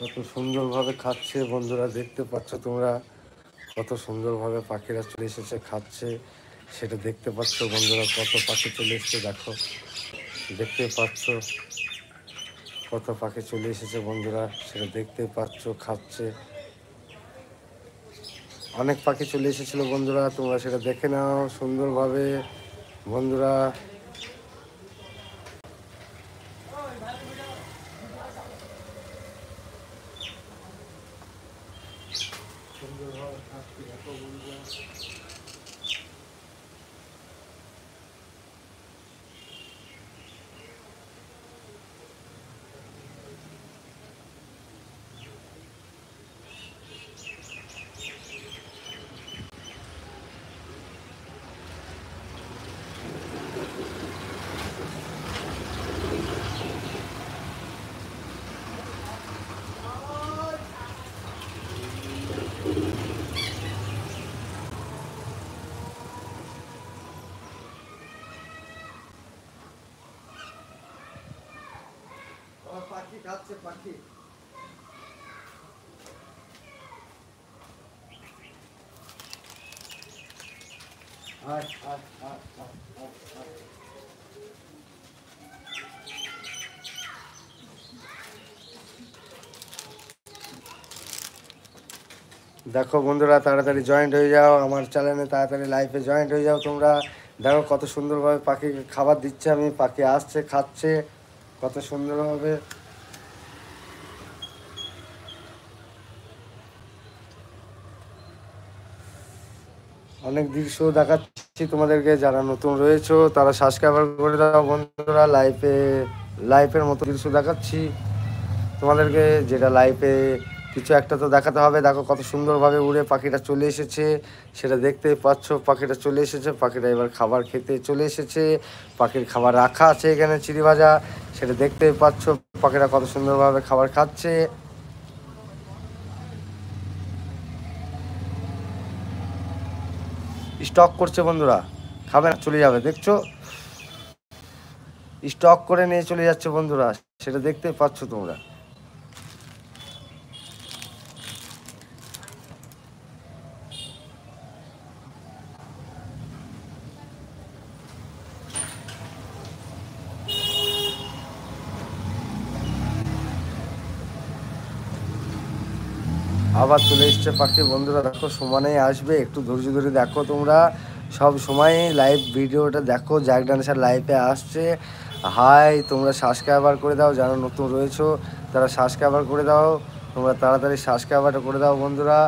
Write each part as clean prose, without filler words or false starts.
কত সুন্দরভাবে খাচ্ছে বন্ধুরা, দেখতে পাচ্ছ তোমরা কত সুন্দরভাবে পাখিরা চলে এসেছে খাচ্ছে, সেটা দেখতে পাচ্ছ বন্ধুরা। কত পাখি চলে এসেছে দেখো, দেখতে পাচ্ছ কত পাখি চলে এসেছে বন্ধুরা, সেটা দেখতে পাচ্ছ খাচ্ছে। অনেক পাখি চলে এসেছিলো বন্ধুরা, তোমরা সেটা দেখে নাও সুন্দরভাবে বন্ধুরা। সুন্দরভাবে খাচ্ছে দেখো বন্ধুরা। পাখি খাচ্ছে পাখি। আয় আয় আয় আয় আয়। দেখো বন্ধুরা, তাড়াতাড়ি জয়েন্ট হয়ে যাও আমার চ্যানেলে, তাড়াতাড়ি লাইভে জয়েন্ট হয়ে যাও তোমরা। দেখো কত সুন্দরভাবে পাখিকে খাবার দিচ্ছে আমি, পাখি আসছে খাচ্ছে কত সুন্দরভাবে। অনেক দৃশ্য দেখাচ্ছি তোমাদেরকে, যারা নতুন রয়েছে তারা সাবস্ক্রাইব করে দাও বন্ধুরা। লাইফের মতো দৃশ্য দেখাচ্ছি তোমাদেরকে, যেটা লাইফে কিছু একটা তো দেখাতে হবে। দেখো কত সুন্দরভাবে উড়ে পাখিটা চলে এসেছে, সেটা দেখতেই পাচ্ছ। পাখিটা চলে এসেছে, পাখিটা এবার খাবার খেতে চলে এসেছে। পাখির খাবার রাখা আছে এখানে চিড়ি ভাজা, সেটা দেখতেই পাচ্ছ। পাখিটা কত সুন্দরভাবে খাবার খাচ্ছে। স্টক করছে বন্ধুরা, খাবে না চলে যাবে, দেখছো স্টক করে নিয়ে চলে যাচ্ছে বন্ধুরা, সেটা দেখতেই পাচ্ছ তোমরা। আবার চলে এসছে পাখি বন্ধুরা, দেখো সমানেই আসবে, একটু ধৈর্য ধরে দেখো তোমরা। সব সময় লাইভ ভিডিওটা দেখো, জ্যাক ডান্সার লাইভে আসছে। হাই, তোমরা সাবস্ক্রাইবার করে দাও, যারা নতুন রয়েছো তারা সাবস্ক্রাইবার করে দাও। তোমরা তাড়াতাড়ি সাবস্ক্রাইবারটা করে দাও বন্ধুরা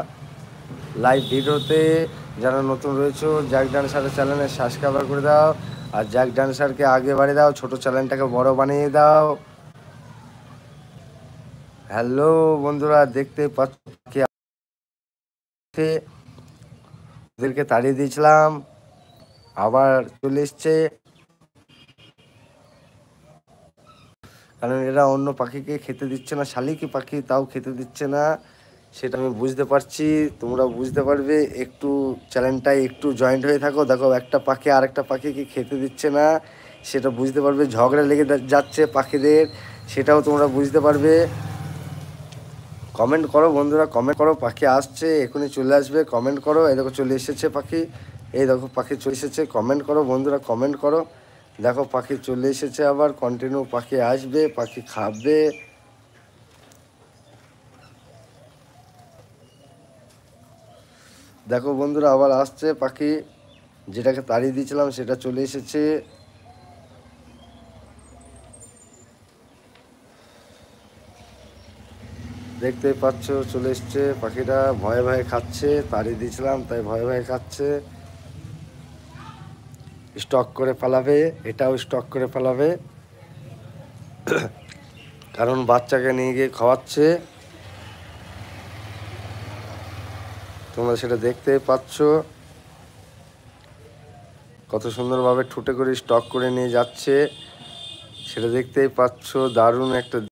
লাইভ ভিডিওতে। যারা নতুন রয়েছো জ্যাক ডান্সারের চ্যানেলে সাবস্ক্রাইবার করে দাও, আর জ্যাক ডান্সারকে আগে বাড়িয়ে দাও, ছোট চ্যানেলটাকে বড় বানিয়ে দাও। হ্যালো বন্ধুরা, দেখতে পাচ্ছ ওদেরকে তাড়িয়ে দিয়েছিলাম, আবার চলে এসছে। কারণ এরা অন্য পাখিকে খেতে দিচ্ছে না, শালিকি পাখি তাও খেতে দিচ্ছে না, সেটা আমি বুঝতে পারছি। তোমরা বুঝতে পারবে, একটু চ্যানেলটায় একটু জয়েন্ট হয়ে থাকো। দেখো একটা পাখি আরেকটা পাখিকে খেতে দিচ্ছে না, সেটা বুঝতে পারবে। ঝগড়া লেগে যাচ্ছে পাখিদের, সেটাও তোমরা বুঝতে পারবে। কমেন্ট করো বন্ধুরা, কমেন্ট করো, পাখি আসছে এখনই চলে আসবে, কমেন্ট করো। এই দেখো চলে এসেছে পাখি, এই দেখো পাখি চলে এসেছে, কমেন্ট করো বন্ধুরা, কমেন্ট করো। দেখো পাখি চলে এসেছে, আবার কন্টিনিউ পাখি আসবে, পাখি খাবে। দেখো বন্ধুরা আবার আসছে পাখি, যেটাকে তাড়িয়ে দিয়েছিলাম সেটা চলে এসেছে। দেখতেই পাচ্ছ চলে এসছে পাখিটা, ভয়ে ভয়ে খাচ্ছে, তাড়িয়ে দিয়েছিলাম তাই ভয়ে ভয়ে খাচ্ছে। স্টক করে পালাবে, এটাও স্টক করে পালাবে, কারণ বাচ্চাকে নিয়ে গিয়ে খাওয়াচ্ছে। তোমরা সেটা দেখতে পাচ্ছ, কত সুন্দরভাবে ঠুটে করে স্টক করে নিয়ে যাচ্ছে, সেটা দেখতেই পাচ্ছ। দারুণ একটা